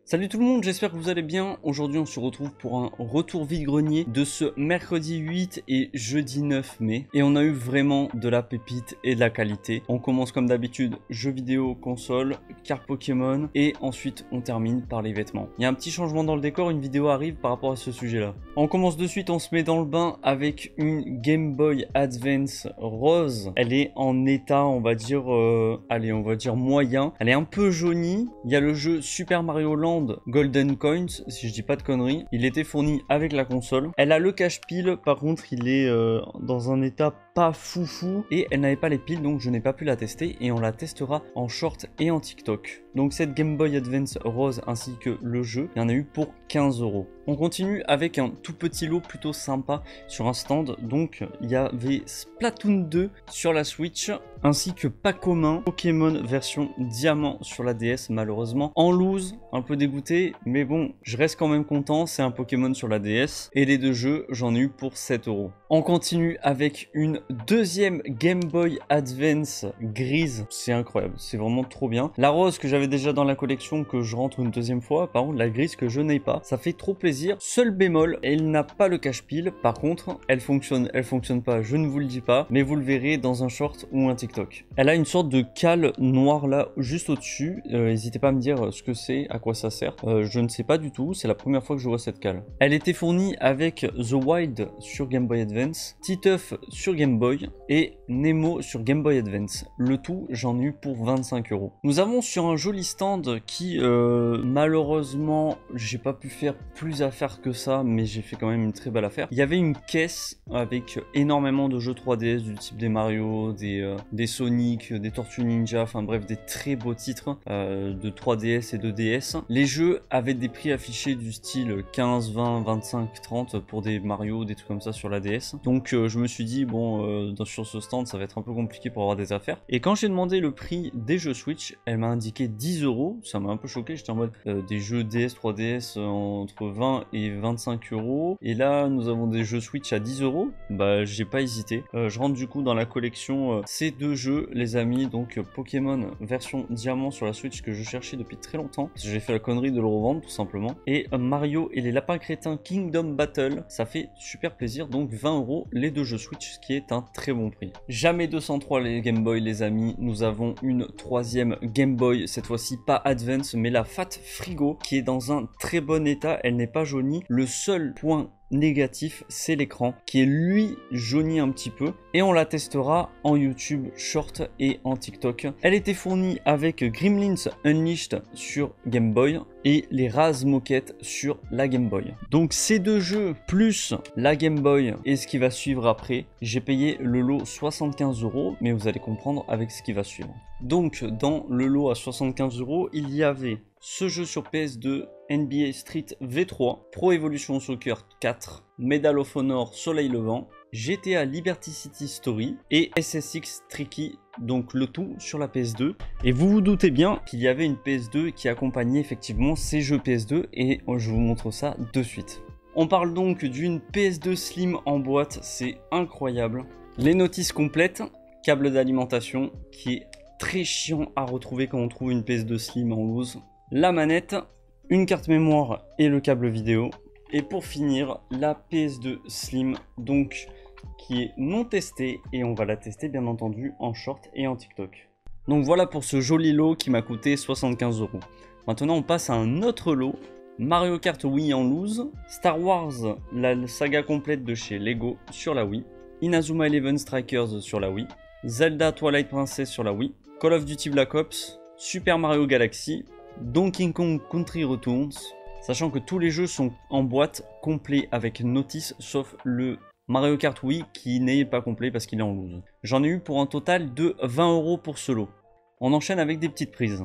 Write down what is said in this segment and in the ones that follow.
Salut tout le monde, j'espère que vous allez bien. Aujourd'hui on se retrouve pour un retour vide-grenier de ce mercredi 8 et jeudi 9 mai. Et on a eu vraiment de la pépite et de la qualité. On commence comme d'habitude, jeux vidéo, console, cartes Pokémon et ensuite on termine par les vêtements. Il y a un petit changement dans le décor, une vidéo arrive par rapport à ce sujet là. On commence de suite, on se met dans le bain avec une Game Boy Advance rose. Elle est en état, on va dire, moyen. Elle est un peu jaunie. Il y a le jeu Super Mario Land Golden Coins, si je dis pas de conneries. Il était fourni avec la console. Elle a le cache-pile, par contre il est dans un état pas foufou et elle n'avait pas les piles, donc je n'ai pas pu la tester et on la testera en short et en TikTok. Donc cette Game Boy Advance rose ainsi que le jeu, il y en a eu pour 15 €. On continue avec un tout petit lot plutôt sympa sur un stand. Donc il y avait Splatoon 2 sur la Switch ainsi que pas commun Pokémon version diamant sur la DS, malheureusement en loose, un peu dégoûté, mais bon, je reste quand même content, c'est un Pokémon sur la DS et les deux jeux j'en ai eu pour 7 €. On continue avec une deuxième Game Boy Advance grise, c'est incroyable, c'est vraiment trop bien. La rose que j'avais déjà dans la collection que je rentre une deuxième fois, par contre la grise que je n'ai pas, ça fait trop plaisir. Seul bémol, elle n'a pas le cache-pile, par contre elle fonctionne pas, je ne vous le dis pas, mais vous le verrez dans un short ou un TikTok. Elle a une sorte de cale noire là, juste au-dessus, n'hésitez pas à me dire ce que c'est, à quoi ça sert, je ne sais pas du tout, c'est la première fois que je vois cette cale. Elle était fournie avec The Wild sur Game Boy Advance, Titeuf sur Game Boy et Nemo sur Game Boy Advance. Le tout, j'en ai eu pour 25 €. Nous avons sur un joli stand qui, malheureusement, j'ai pas pu faire plus affaire que ça, mais j'ai fait quand même une très belle affaire. Il y avait une caisse avec énormément de jeux 3DS du type des Mario, des Sonic, des Tortues Ninja, enfin bref, des très beaux titres de 3DS et de DS. Les jeux avaient des prix affichés du style 15, 20, 25, 30 pour des Mario, des trucs comme ça sur la DS. Donc je me suis dit, bon, sur ce stand, ça va être un peu compliqué pour avoir des affaires. Et quand j'ai demandé le prix des jeux Switch, elle m'a indiqué 10 €. Ça m'a un peu choqué, j'étais en mode des jeux DS, 3DS entre 20 et 25 €. Et là, nous avons des jeux Switch à 10 €. Bah, j'ai pas hésité. Je rentre du coup dans la collection ces deux jeux, les amis. Donc Pokémon version diamant sur la Switch que je cherchais depuis très longtemps. J'ai fait la connerie de le revendre tout simplement. Et Mario et les lapins crétins Kingdom Battle, ça fait super plaisir. Donc 20 € les deux jeux Switch, ce qui est un très bon prix. Jamais 203 les Game Boy, les amis. Nous avons une troisième Game Boy, cette fois-ci pas Advance, mais la Fat Frigo, qui est dans un très bon état. Elle n'est pas jaunie. Le seul point négatif, c'est l'écran qui est lui jauni un petit peu et on la testera en YouTube Short et en TikTok. Elle était fournie avec Gremlins Unleashed sur Game Boy et les Raz Moquette sur la Game Boy. Donc ces deux jeux plus la Game Boy et ce qui va suivre après, j'ai payé le lot 75 €, mais vous allez comprendre avec ce qui va suivre. Donc dans le lot à 75 €, il y avait ce jeu sur PS2, NBA Street V3, Pro Evolution Soccer 4, Medal of Honor Soleil Levant, GTA Liberty City Story et SSX Tricky, donc le tout sur la PS2. Et vous vous doutez bien qu'il y avait une PS2 qui accompagnait effectivement ces jeux PS2 et je vous montre ça de suite. On parle donc d'une PS2 Slim en boîte, c'est incroyable. Les notices complètes, câble d'alimentation qui est très chiant à retrouver quand on trouve une PS2 Slim en loose. La manette, une carte mémoire et le câble vidéo. Et pour finir, la PS2 Slim, donc qui est non testée et on va la tester bien entendu en short et en TikTok. Donc voilà pour ce joli lot qui m'a coûté 75 €. Maintenant on passe à un autre lot. Mario Kart Wii en loose, Star Wars, la saga complète de chez Lego sur la Wii, Inazuma Eleven Strikers sur la Wii, Zelda Twilight Princess sur la Wii, Call of Duty Black Ops, Super Mario Galaxy, Donkey Kong Country Returns, sachant que tous les jeux sont en boîte complet avec notice sauf le Mario Kart Wii qui n'est pas complet parce qu'il est en loose. J'en ai eu pour un total de 20 € pour ce lot. On enchaîne avec des petites prises.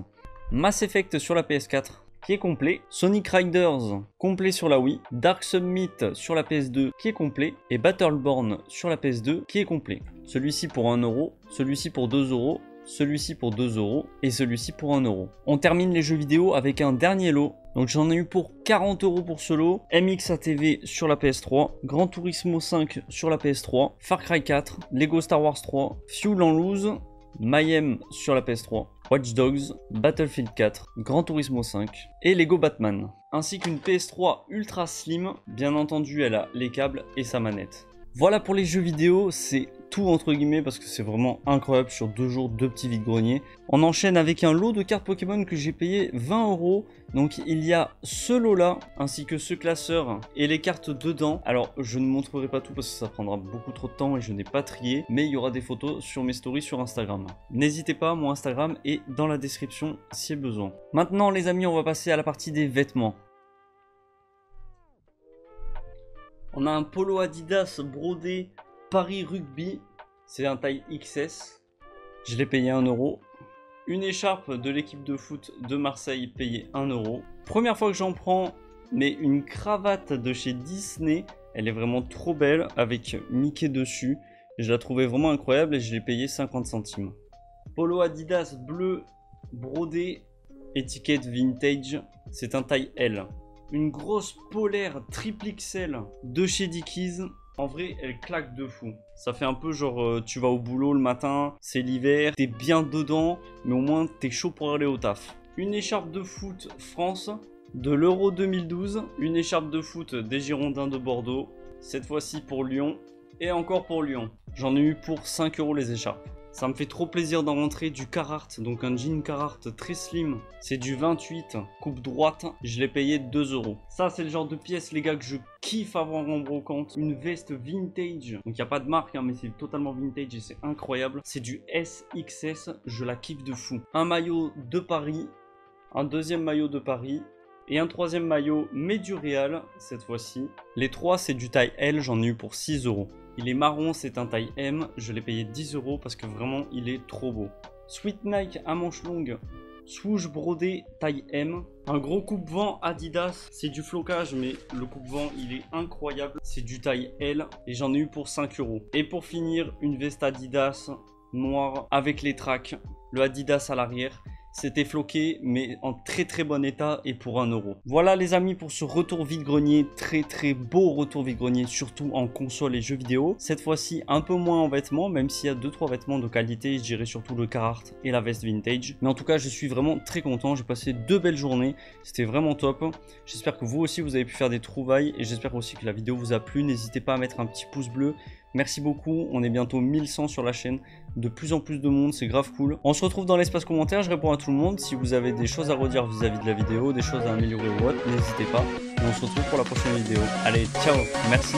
Mass Effect sur la PS4 qui est complet, Sonic Riders complet sur la Wii, Dark Summit sur la PS2 qui est complet et Battleborn sur la PS2 qui est complet. Celui-ci pour 1 €, celui-ci pour 2 €, celui-ci pour 2 € et celui-ci pour 1 €. On termine les jeux vidéo avec un dernier lot. Donc j'en ai eu pour 40 € pour ce lot. MXATV sur la PS3, Gran Turismo 5 sur la PS3, Far Cry 4, Lego Star Wars 3, Fuel en loose, Mayhem sur la PS3, Watch Dogs, Battlefield 4, Gran Turismo 5 et Lego Batman. Ainsi qu'une PS3 ultra slim, bien entendu elle a les câbles et sa manette. Voilà pour les jeux vidéo, c'est tout entre guillemets parce que c'est vraiment incroyable sur 2 jours, 2 petits vide-greniers. On enchaîne avec un lot de cartes Pokémon que j'ai payé 20 €. Donc il y a ce lot là, ainsi que ce classeur et les cartes dedans. Alors je ne montrerai pas tout parce que ça prendra beaucoup trop de temps et je n'ai pas trié. Mais il y aura des photos sur mes stories sur Instagram. N'hésitez pas, mon Instagram est dans la description si besoin. Maintenant les amis, on va passer à la partie des vêtements. On a un polo Adidas brodé Paris Rugby, c'est un taille XS, je l'ai payé 1 €. Une écharpe de l'équipe de foot de Marseille payée 1 €. Première fois que j'en prends, mais une cravate de chez Disney, elle est vraiment trop belle avec Mickey dessus. Je la trouvais vraiment incroyable et je l'ai payé 50 centimes. Polo Adidas bleu brodé, étiquette vintage, c'est un taille L. Une grosse polaire triple XL de chez Dickies. En vrai, elle claque de fou. Ça fait un peu genre, tu vas au boulot le matin, c'est l'hiver, t'es bien dedans, mais au moins t'es chaud pour aller au taf. Une écharpe de foot France de l'Euro 2012. Une écharpe de foot des Girondins de Bordeaux. Cette fois-ci pour Lyon et encore pour Lyon. J'en ai eu pour 5 € les écharpes. Ça me fait trop plaisir d'en rentrer du Carhartt, donc un jean Carhartt très slim. C'est du 28, coupe droite, je l'ai payé 2 €. Ça c'est le genre de pièce les gars que je kiffe avoir en brocante. Une veste vintage, donc il n'y a pas de marque hein, mais c'est totalement vintage et c'est incroyable. C'est du SXS, je la kiffe de fou. Un maillot de Paris, un deuxième maillot de Paris et un troisième maillot mais du Real cette fois-ci. Les trois c'est du taille L, j'en ai eu pour 6 €. Il est marron, c'est un taille M, je l'ai payé 10 € parce que vraiment il est trop beau. Sweet Nike à manches longues, swoosh brodé taille M. Un gros coupe-vent Adidas, c'est du flocage mais le coupe-vent il est incroyable. C'est du taille L et j'en ai eu pour 5 €. Et pour finir, une veste Adidas noire avec les tracks, le Adidas à l'arrière. C'était floqué mais en très bon état et pour 1 €. Voilà les amis pour ce retour vide-grenier, très beau retour vide-grenier, surtout en console et jeux vidéo. Cette fois-ci un peu moins en vêtements, même s'il y a 2-3 vêtements de qualité, je dirais surtout le Carhartt et la veste vintage. Mais en tout cas je suis vraiment très content, j'ai passé 2 belles journées, c'était vraiment top. J'espère que vous aussi vous avez pu faire des trouvailles et j'espère aussi que la vidéo vous a plu. N'hésitez pas à mettre un petit pouce bleu. Merci beaucoup, on est bientôt 1100 sur la chaîne, de plus en plus de monde, c'est grave cool. On se retrouve dans l'espace commentaire, je réponds à tout le monde. Si vous avez des choses à redire vis-à-vis de la vidéo, des choses à améliorer ou autre, n'hésitez pas. Et on se retrouve pour la prochaine vidéo. Allez, ciao, merci.